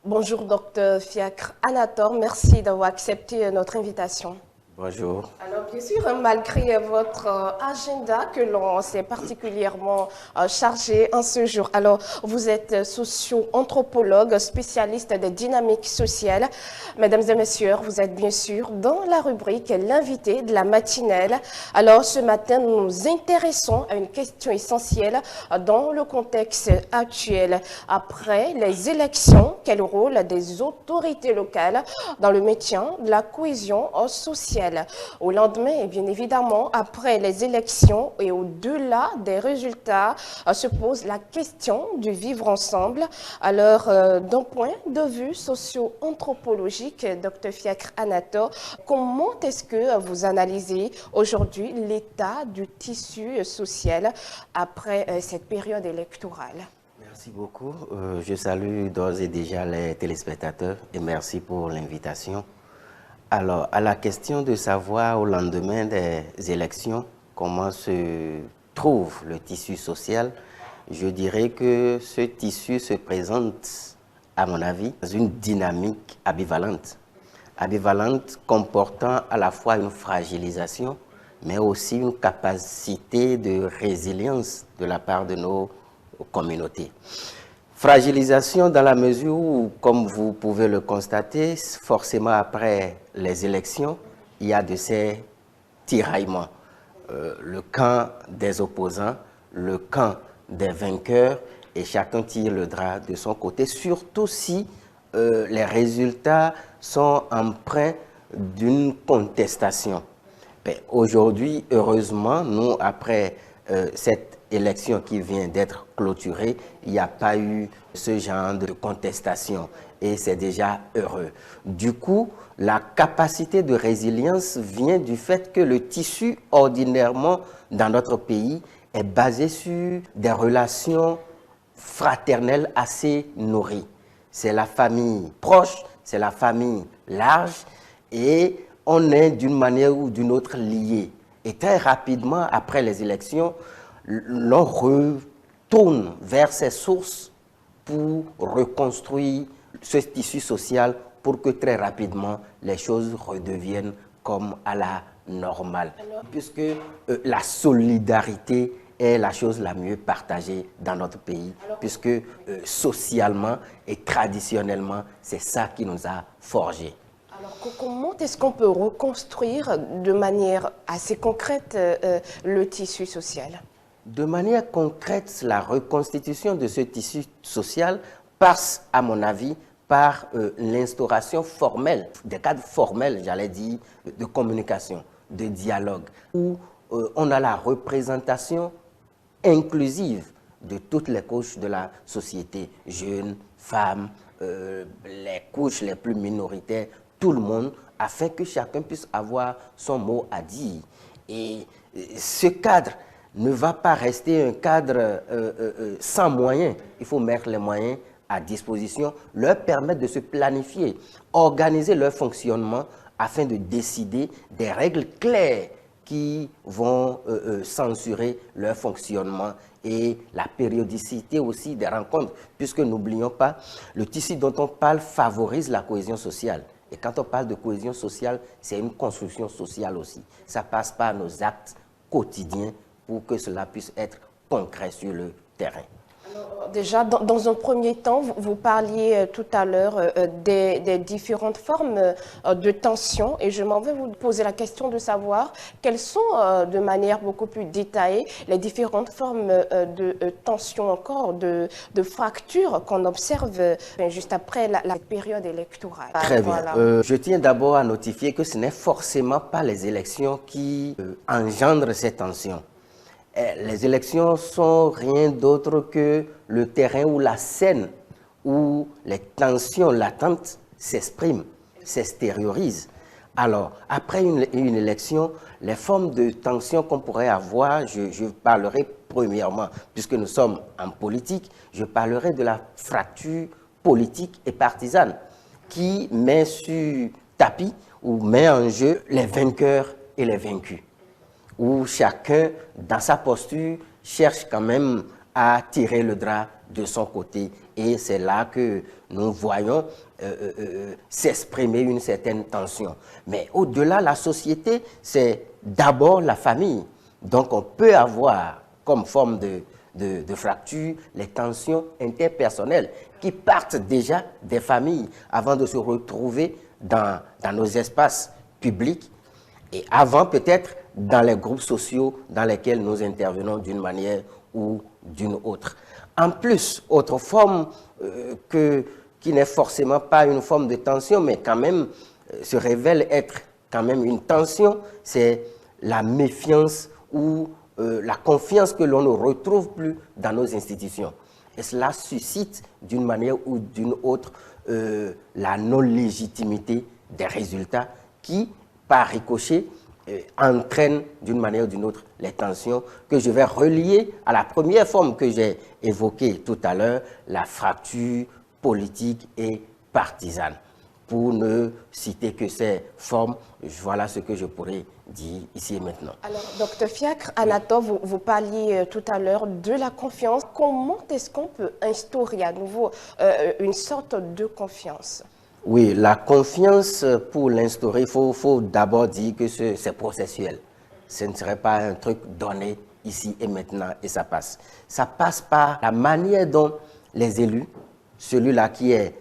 Bonjour, docteur Fiacre Anator. Merci d'avoir accepté notre invitation. Bonjour. Alors, bien sûr, malgré votre agenda que l'on s'est particulièrement chargé en ce jour, alors vous êtes socio-anthropologue, spécialiste des dynamiques sociales. Mesdames et messieurs, vous êtes bien sûr dans la rubrique l'invité de la matinale. Alors, ce matin, nous nous intéressons à une question essentielle dans le contexte actuel. Après les élections, quel rôle des autorités locales dans le maintien de la cohésion sociale? Au lendemain, et bien évidemment, après les élections et au-delà des résultats, se pose la question du vivre ensemble. Alors, d'un point de vue socio-anthropologique, Dr Fiacre Anator, comment est-ce que vous analysez aujourd'hui l'état du tissu social après cette période électorale? Merci beaucoup. Je salue d'ores et déjà les téléspectateurs et merci pour l'invitation. Alors, à la question de savoir au lendemain des élections comment se trouve le tissu social, je dirais que ce tissu se présente, à mon avis, dans une dynamique ambivalente. Ambivalente comportant à la fois une fragilisation, mais aussi une capacité de résilience de la part de nos communautés. Fragilisation dans la mesure où, comme vous pouvez le constater, forcément après les élections, il y a de ces tiraillements. Le camp des opposants, le camp des vainqueurs, et chacun tire le drap de son côté, surtout si les résultats sont empreints d'une contestation. Aujourd'hui, heureusement, nous, après cette élection qui vient d'être clôturée, il n'y a pas eu ce genre de contestation et c'est déjà heureux. Du coup, la capacité de résilience vient du fait que le tissu ordinairement dans notre pays est basé sur des relations fraternelles assez nourries. C'est la famille proche, c'est la famille large et on est d'une manière ou d'une autre liés. Et très rapidement, après les élections, l'on retourne vers ses sources pour reconstruire ce tissu social pour que très rapidement les choses redeviennent comme à la normale. Puisque la solidarité est la chose la mieux partagée dans notre pays, puisque socialement et traditionnellement, c'est ça qui nous a forgés. Alors, comment est-ce qu'on peut reconstruire de manière assez concrète le tissu social? De manière concrète, la reconstitution de ce tissu social passe, à mon avis, par l'instauration formelle, des cadres formels, j'allais dire, de communication, de dialogue, où on a la représentation inclusive de toutes les couches de la société, jeunes, femmes, les couches les plus minoritaires, tout le monde, afin que chacun puisse avoir son mot à dire. Et ce cadre ne va pas rester un cadre sans moyens. Il faut mettre les moyens à disposition, leur permettre de se planifier, organiser leur fonctionnement afin de décider des règles claires qui vont censurer leur fonctionnement et la périodicité aussi des rencontres, puisque n'oublions pas, le tissu dont on parle favorise la cohésion sociale. Et quand on parle de cohésion sociale, c'est une construction sociale aussi. Ça passe par nos actes quotidiens pour que cela puisse être concret sur le terrain. Alors, déjà, dans un premier temps, vous parliez tout à l'heure des différentes formes de tension et je m'en vais vous poser la question de savoir quelles sont, de manière beaucoup plus détaillée, les différentes formes de tension encore, de fractures qu'on observe juste après la période électorale. Très bien. Voilà. Je tiens d'abord à notifier que ce n'est forcément pas les élections qui engendrent ces tensions. Les élections sont rien d'autre que le terrain ou la scène où les tensions latentes s'expriment, s'extériorisent. Alors, après une élection, les formes de tension qu'on pourrait avoir, je parlerai premièrement, puisque nous sommes en politique, je parlerai de la fracture politique et partisane qui met sur tapis ou met en jeu les vainqueurs et les vaincus, où chacun, dans sa posture, cherche quand même à tirer le drap de son côté. Et c'est là que nous voyons s'exprimer une certaine tension. Mais au-delà, la société, c'est d'abord la famille. Donc on peut avoir comme forme de fracture les tensions interpersonnelles qui partent déjà des familles avant de se retrouver dans nos espaces publics et avant peut-être dans les groupes sociaux dans lesquels nous intervenons d'une manière ou d'une autre. En plus, autre forme qui n'est forcément pas une forme de tension, mais quand même se révèle être quand même une tension, c'est la méfiance ou la confiance que l'on ne retrouve plus dans nos institutions. Et cela suscite d'une manière ou d'une autre la non-légitimité des résultats qui, par ricochet, entraînent d'une manière ou d'une autre les tensions que je vais relier à la première forme que j'ai évoquée tout à l'heure, la fracture politique et partisane. Pour ne citer que ces formes, voilà ce que je pourrais dire ici et maintenant. Alors, Dr Fiacre, Anatole, vous parliez tout à l'heure de la confiance. Comment est-ce qu'on peut instaurer à nouveau une sorte de confiance? Oui, la confiance, pour l'instaurer, il faut d'abord dire que c'est processuel. Ce ne serait pas un truc donné ici et maintenant et ça passe. Ça passe par la manière dont les élus, celui-là qui est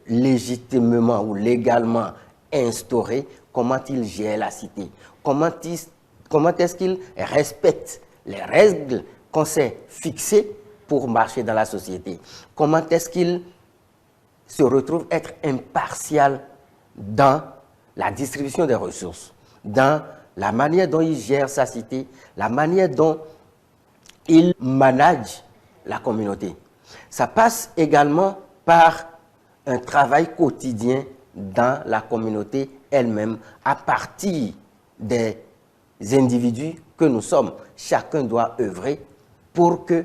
légitimement ou légalement instauré, comment il gère la cité, comment est-ce qu'il respecte les règles qu'on s'est fixées pour marcher dans la société, comment est-ce qu'il se retrouve être impartial dans la distribution des ressources, dans la manière dont il gère sa cité, la manière dont il manage la communauté. Ça passe également par un travail quotidien dans la communauté elle-même à partir des individus que nous sommes. Chacun doit œuvrer pour que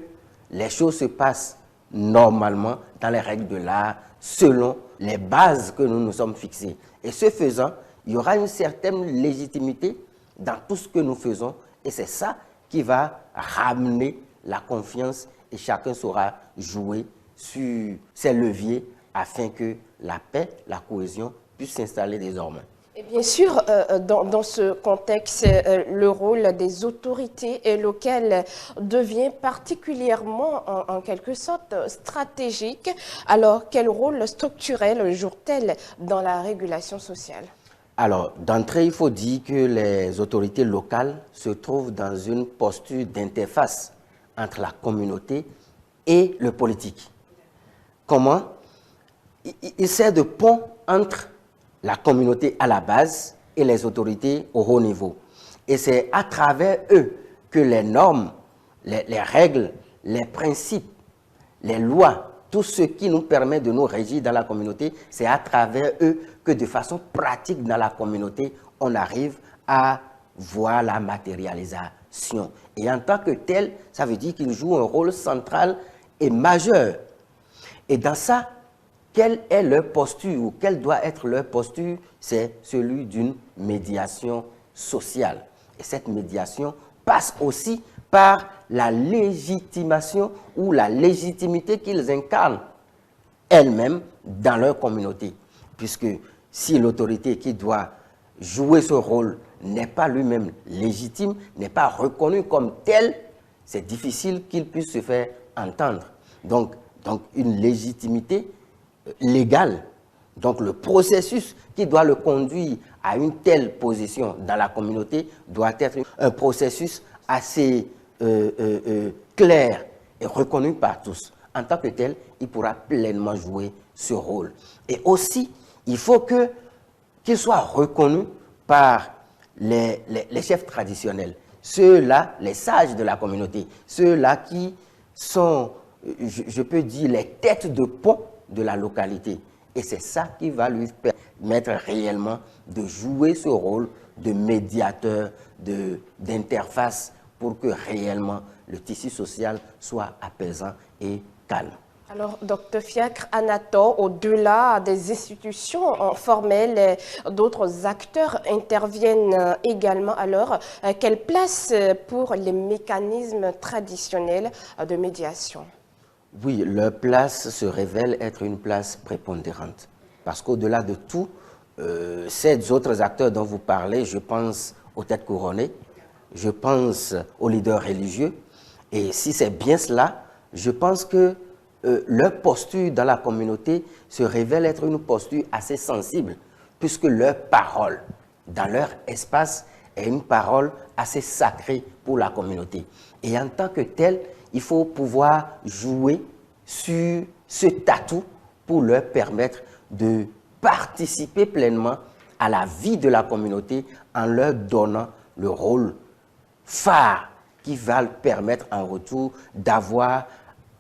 les choses se passent normalement dans les règles de l'art, selon les bases que nous nous sommes fixées. Et ce faisant, il y aura une certaine légitimité dans tout ce que nous faisons et c'est ça qui va ramener la confiance et chacun saura jouer sur ses leviers afin que la paix, la cohésion puissent s'installer désormais. Et bien sûr, dans ce contexte, le rôle des autorités locales devient particulièrement, en quelque sorte, stratégique. Alors, quel rôle structurel joue-t-elle dans la régulation sociale? Alors, d'entrée, il faut dire que les autorités locales se trouvent dans une posture d'interface entre la communauté et le politique. Comment? Il sert de pont entre la communauté à la base et les autorités au haut niveau. Et c'est à travers eux que les normes, les règles, les principes, les lois, tout ce qui nous permet de nous régir dans la communauté, c'est à travers eux que de façon pratique dans la communauté, on arrive à voir la matérialisation. Et en tant que tel, ça veut dire qu'ils jouent un rôle central et majeur. Et dans ça, quelle est leur posture ou quelle doit être leur posture? C'est celui d'une médiation sociale. Et cette médiation passe aussi par la légitimation ou la légitimité qu'ils incarnent elles-mêmes dans leur communauté. Puisque si l'autorité qui doit jouer ce rôle n'est pas lui-même légitime, n'est pas reconnu comme tel, c'est difficile qu'il puisse se faire entendre. Donc une légitimité légale. Donc le processus qui doit le conduire à une telle position dans la communauté doit être un processus assez clair et reconnu par tous. En tant que tel, il pourra pleinement jouer ce rôle. Et aussi, il faut qu'il soit reconnu par les chefs traditionnels, ceux-là, les sages de la communauté, ceux-là qui sont, je peux dire, les têtes de pont de la localité. Et c'est ça qui va lui permettre réellement de jouer ce rôle de médiateur, d'interface pour que réellement le tissu social soit apaisant et calme. Alors, Dr Fiacre, Anatole, au-delà des institutions formelles, d'autres acteurs interviennent également. Alors, quelle place pour les mécanismes traditionnels de médiation? Oui, leur place se révèle être une place prépondérante. Parce qu'au-delà de tout, ces autres acteurs dont vous parlez, je pense aux têtes couronnées, je pense aux leaders religieux, et si c'est bien cela, je pense que leur posture dans la communauté se révèle être une posture assez sensible, puisque leur parole, dans leur espace, est une parole assez sacrée pour la communauté. Et en tant que tel, il faut pouvoir jouer sur ce atout pour leur permettre de participer pleinement à la vie de la communauté en leur donnant le rôle phare qui va leur permettre en retour d'avoir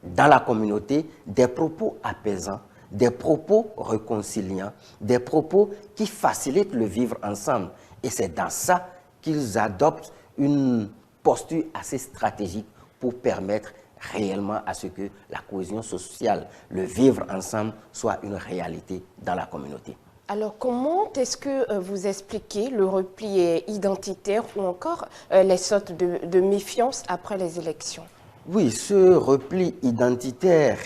dans la communauté des propos apaisants, des propos réconciliants, des propos qui facilitent le vivre ensemble. Et c'est dans ça qu'ils adoptent une posture assez stratégique pour permettre réellement à ce que la cohésion sociale, le vivre ensemble, soit une réalité dans la communauté. Alors, comment est-ce que vous expliquez le repli identitaire ou encore les sortes de méfiance après les élections? Oui, ce repli identitaire,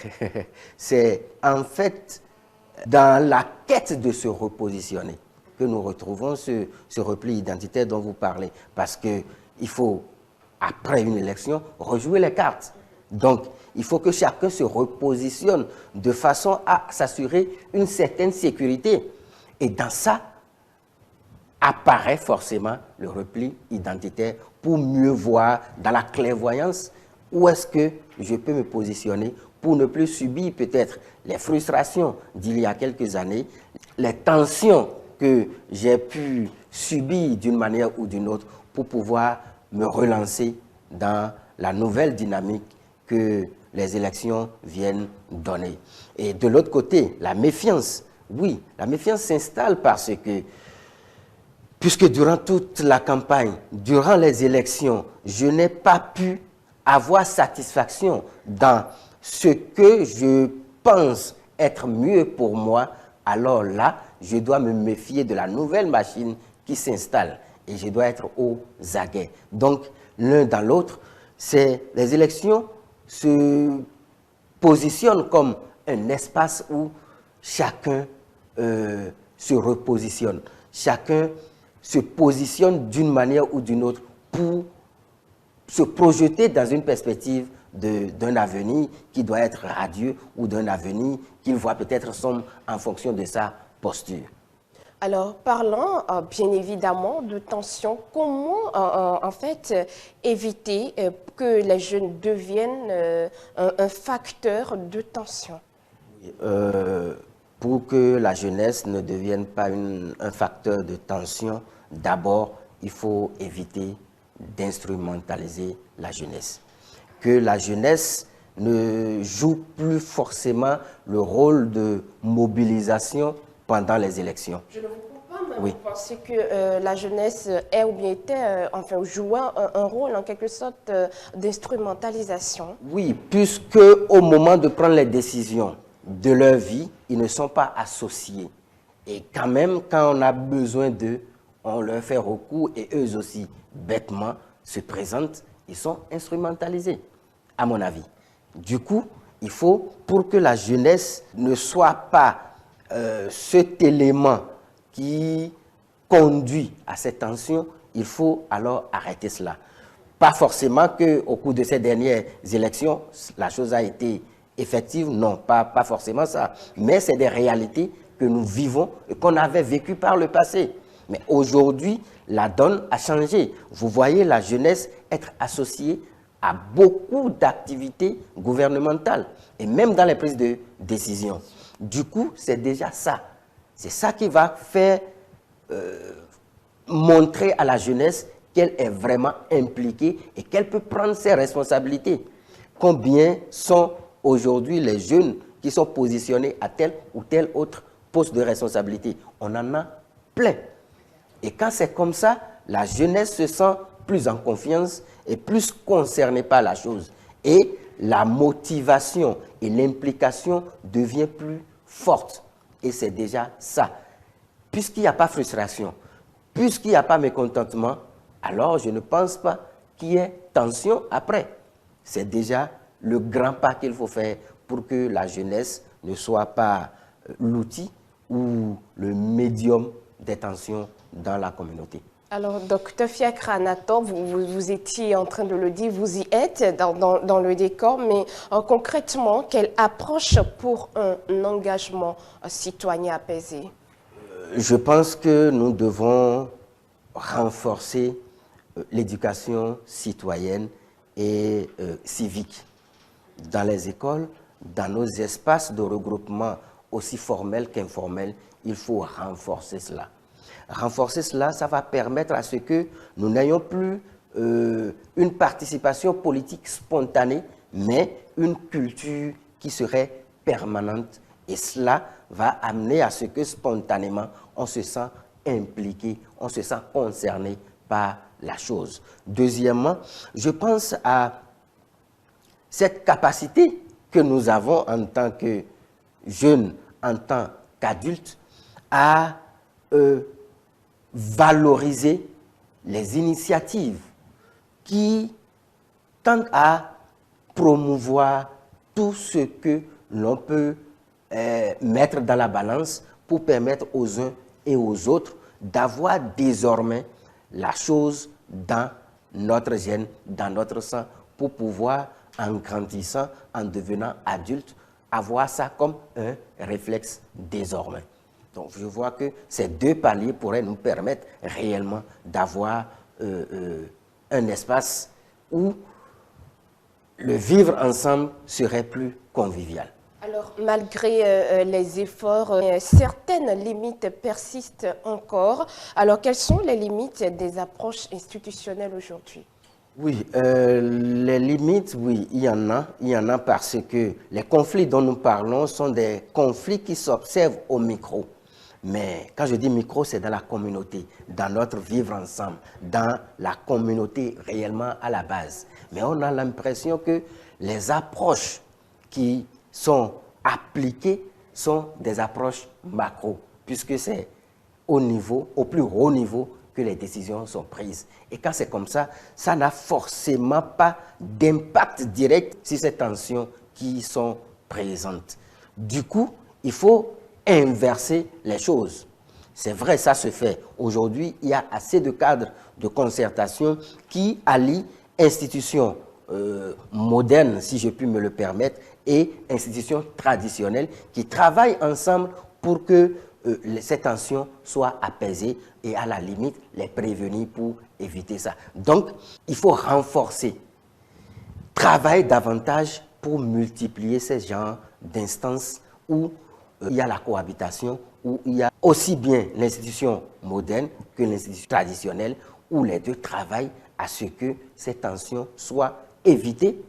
c'est en fait dans la quête de se repositionner que nous retrouvons ce repli identitaire dont vous parlez. Parce qu'il faut, après une élection, rejouer les cartes. Donc, il faut que chacun se repositionne de façon à s'assurer une certaine sécurité. Et dans ça, apparaît forcément le repli identitaire pour mieux voir dans la clairvoyance où est-ce que je peux me positionner pour ne plus subir peut-être les frustrations d'il y a quelques années, les tensions que j'ai pu subir d'une manière ou d'une autre pour pouvoir me relancer dans la nouvelle dynamique que les élections viennent donner. Et de l'autre côté, la méfiance. Oui, la méfiance s'installe parce que, puisque durant toute la campagne, durant les élections, je n'ai pas pu avoir satisfaction dans ce que je pense être mieux pour moi, alors là, je dois me méfier de la nouvelle machine qui s'installe et je dois être aux aguets. Donc, l'un dans l'autre, les élections se positionnent comme un espace où chacun se repositionne. Chacun se positionne d'une manière ou d'une autre pour se projeter dans une perspective d'un avenir qui doit être radieux ou d'un avenir qu'il voit peut-être sombre en fonction de sa posture. Alors, parlant bien évidemment de tension, comment en fait éviter que les jeunes deviennent un facteur de tension? Pour que la jeunesse ne devienne pas un facteur de tension, d'abord, il faut éviter d'instrumentaliser la jeunesse. Que la jeunesse ne joue plus forcément le rôle de mobilisation pendant les élections. Je ne vous coupe pas, mais oui. Vous pensez que la jeunesse est ou bien était, enfin, jouant un rôle en quelque sorte d'instrumentalisation? Oui, puisque au moment de prendre les décisions de leur vie, ils ne sont pas associés. Et quand même, quand on a besoin d'eux, on leur fait recours et eux aussi, bêtement, se présentent, ils sont instrumentalisés, à mon avis. Du coup, il faut, pour que la jeunesse ne soit pas cet élément qui conduit à cette tension, il faut alors arrêter cela. Pas forcément qu'au cours de ces dernières élections, la chose a été effective, non, pas forcément ça. Mais c'est des réalités que nous vivons et qu'on avait vécues par le passé. Mais aujourd'hui, la donne a changé. Vous voyez la jeunesse être associée à beaucoup d'activités gouvernementales et même dans les prises de décision. Du coup, c'est déjà ça. C'est ça qui va faire montrer à la jeunesse qu'elle est vraiment impliquée et qu'elle peut prendre ses responsabilités. Combien sont aujourd'hui les jeunes qui sont positionnés à tel ou tel autre poste de responsabilité? On en a plein. Et quand c'est comme ça, la jeunesse se sent plus en confiance et plus concernée par la chose. Et la motivation et l'implication devient plus forte. Et c'est déjà ça. Puisqu'il n'y a pas frustration, puisqu'il n'y a pas mécontentement, alors je ne pense pas qu'il y ait tension après. C'est déjà le grand pas qu'il faut faire pour que la jeunesse ne soit pas l'outil ou le médium des tensions dans la communauté. Alors, Dr Fiacre Anato, vous étiez en train de le dire, vous y êtes dans le décor, mais concrètement, quelle approche pour un engagement citoyen apaisé? Je pense que nous devons renforcer l'éducation citoyenne et civique dans les écoles, dans nos espaces de regroupement aussi formels qu'informels. Il faut renforcer cela. Renforcer cela, ça va permettre à ce que nous n'ayons plus une participation politique spontanée, mais une culture qui serait permanente. Et cela va amener à ce que spontanément, on se sent impliqué, on se sent concerné par la chose. Deuxièmement, je pense à cette capacité que nous avons en tant que jeunes, en tant qu'adultes, à valoriser les initiatives qui tendent à promouvoir tout ce que l'on peut mettre dans la balance pour permettre aux uns et aux autres d'avoir désormais la chose dans notre gène, dans notre sang, pour pouvoir, en grandissant, en devenant adulte, avoir ça comme un réflexe désormais. Donc je vois que ces deux paliers pourraient nous permettre réellement d'avoir un espace où le vivre ensemble serait plus convivial. Alors, malgré les efforts, certaines limites persistent encore. Alors, quelles sont les limites des approches institutionnelles aujourd'hui? Oui, les limites, oui, il y en a parce que les conflits dont nous parlons sont des conflits qui s'observent au micro. Mais quand je dis micro, c'est dans la communauté, dans notre vivre ensemble, dans la communauté réellement à la base. Mais on a l'impression que les approches qui sont appliquées sont des approches macro, puisque c'est au niveau, au plus haut niveau, que les décisions sont prises. Et quand c'est comme ça, ça n'a forcément pas d'impact direct sur ces tensions qui sont présentes. Du coup, il faut inverser les choses. C'est vrai, ça se fait. Aujourd'hui, il y a assez de cadres de concertation qui allient institutions modernes, si je puis me le permettre, et institutions traditionnelles qui travaillent ensemble pour que ces tensions soient apaisées et à la limite les prévenir pour éviter ça. Donc, il faut renforcer, travailler davantage pour multiplier ces genres d'instances où il y a la cohabitation, où il y a aussi bien l'institution moderne que l'institution traditionnelle, où les deux travaillent à ce que ces tensions soient évitées,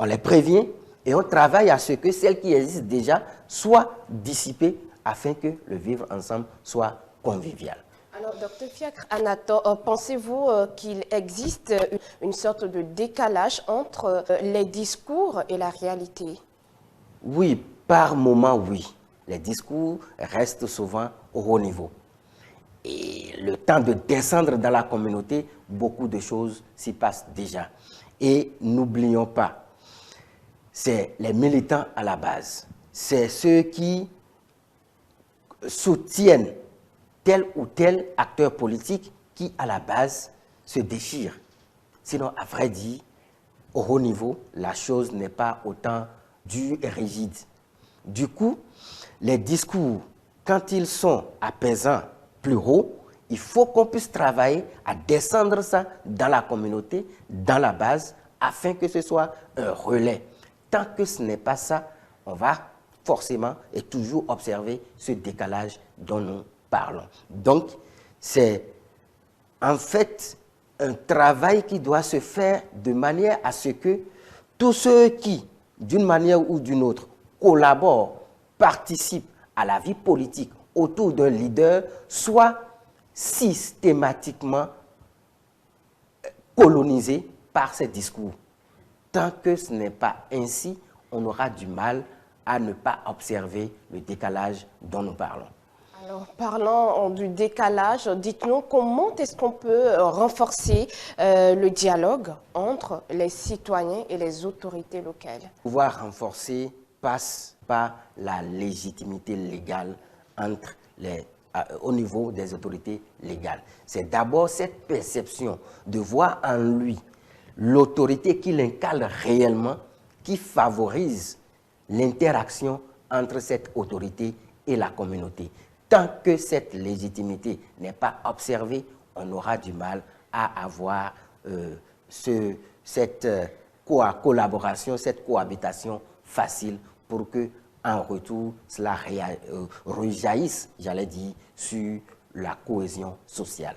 on les prévient et on travaille à ce que celles qui existent déjà soient dissipées afin que le vivre ensemble soit convivial. Alors, Dr Fiacre Anato, pensez-vous qu'il existe une sorte de décalage entre les discours et la réalité? Oui, par moment, oui. Les discours restent souvent au haut niveau. Et le temps de descendre dans la communauté, beaucoup de choses s'y passent déjà. Et n'oublions pas, c'est les militants à la base. C'est ceux qui soutiennent tel ou tel acteur politique qui, à la base, se déchire. Sinon, à vrai dire, au haut niveau, la chose n'est pas autant dure et rigide. Du coup, les discours, quand ils sont apaisants plus haut, il faut qu'on puisse travailler à descendre ça dans la communauté, dans la base, afin que ce soit un relais. Tant que ce n'est pas ça, on va forcément et toujours observer ce décalage dont nous parlons. Donc, c'est en fait un travail qui doit se faire de manière à ce que tous ceux qui, d'une manière ou d'une autre, collaborent, participent à la vie politique autour d'un leader, soient systématiquement colonisés par ces discours. Tant que ce n'est pas ainsi, on aura du mal à ne pas observer le décalage dont nous parlons. Alors, parlant du décalage, dites-nous comment est-ce qu'on peut renforcer le dialogue entre les citoyens et les autorités locales? Pouvoir renforcer passe par la légitimité légale au niveau des autorités légales. C'est d'abord cette perception de voir en lui l'autorité qu'il incarne réellement qui favorise l'interaction entre cette autorité et la communauté. Tant que cette légitimité n'est pas observée, on aura du mal à avoir cette collaboration, cette cohabitation facile pour que, en retour, cela rejaillisse, j'allais dire, sur la cohésion sociale.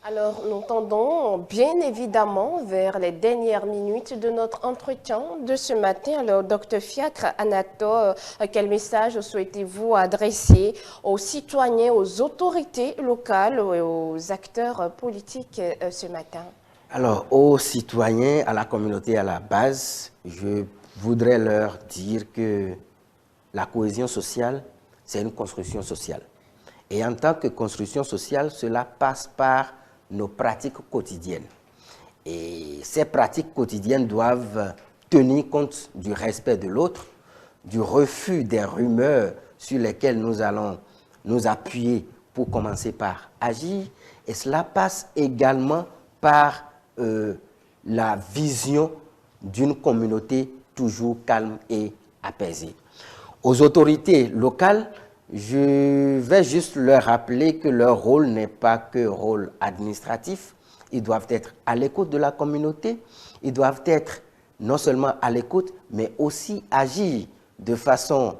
Alors, nous tendons bien évidemment vers les dernières minutes de notre entretien de ce matin. Alors, Dr Fiacre Anator, quel message souhaitez-vous adresser aux citoyens, aux autorités locales et aux acteurs politiques ce matin? Alors, aux citoyens, à la communauté à la base, je voudrais leur dire que la cohésion sociale, c'est une construction sociale. Et en tant que construction sociale, cela passe par nos pratiques quotidiennes. Et ces pratiques quotidiennes doivent tenir compte du respect de l'autre, du refus des rumeurs sur lesquelles nous allons nous appuyer pour commencer par agir. Et cela passe également par la vision d'une communauté toujours calme et apaisée. Aux autorités locales, je vais juste leur rappeler que leur rôle n'est pas que rôle administratif. Ils doivent être à l'écoute de la communauté. Ils doivent être non seulement à l'écoute, mais aussi agir de façon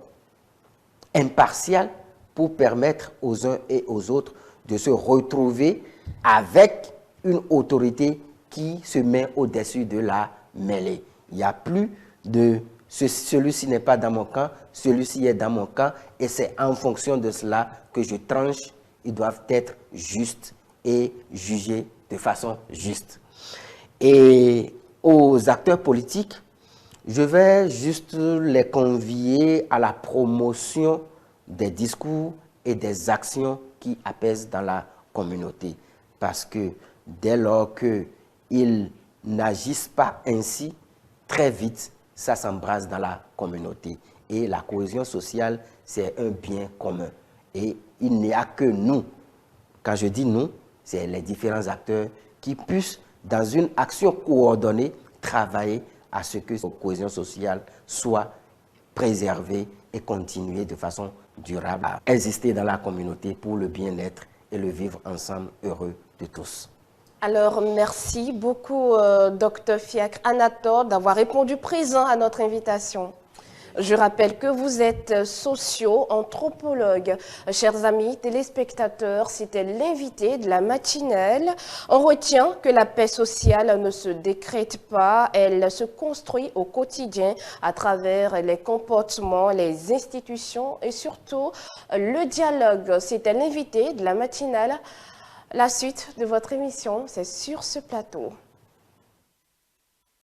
impartiale pour permettre aux uns et aux autres de se retrouver avec une autorité qui se met au-dessus de la mêlée. Il n'y a plus de celui-ci n'est pas dans mon camp, celui-ci est dans mon camp, et c'est en fonction de cela que je tranche. Ils doivent être justes et jugés de façon juste. Et aux acteurs politiques, je vais juste les convier à la promotion des discours et des actions qui apaisent dans la communauté. Parce que dès lors qu'ils n'agissent pas ainsi, très vite, ça s'embrase dans la communauté. Et la cohésion sociale, c'est un bien commun. Et il n'y a que nous, quand je dis nous, c'est les différents acteurs qui puissent, dans une action coordonnée, travailler à ce que cette cohésion sociale soit préservée et continuer de façon durable à exister dans la communauté pour le bien-être et le vivre ensemble heureux de tous. Alors, merci beaucoup, Dr Fiacre Anator, d'avoir répondu présent à notre invitation. Je rappelle que vous êtes socio-anthropologue. Chers amis téléspectateurs, c'était l'invité de la matinale. On retient que la paix sociale ne se décrète pas, elle se construit au quotidien à travers les comportements, les institutions et surtout le dialogue. C'était l'invité de la matinale. La suite de votre émission, c'est sur ce plateau.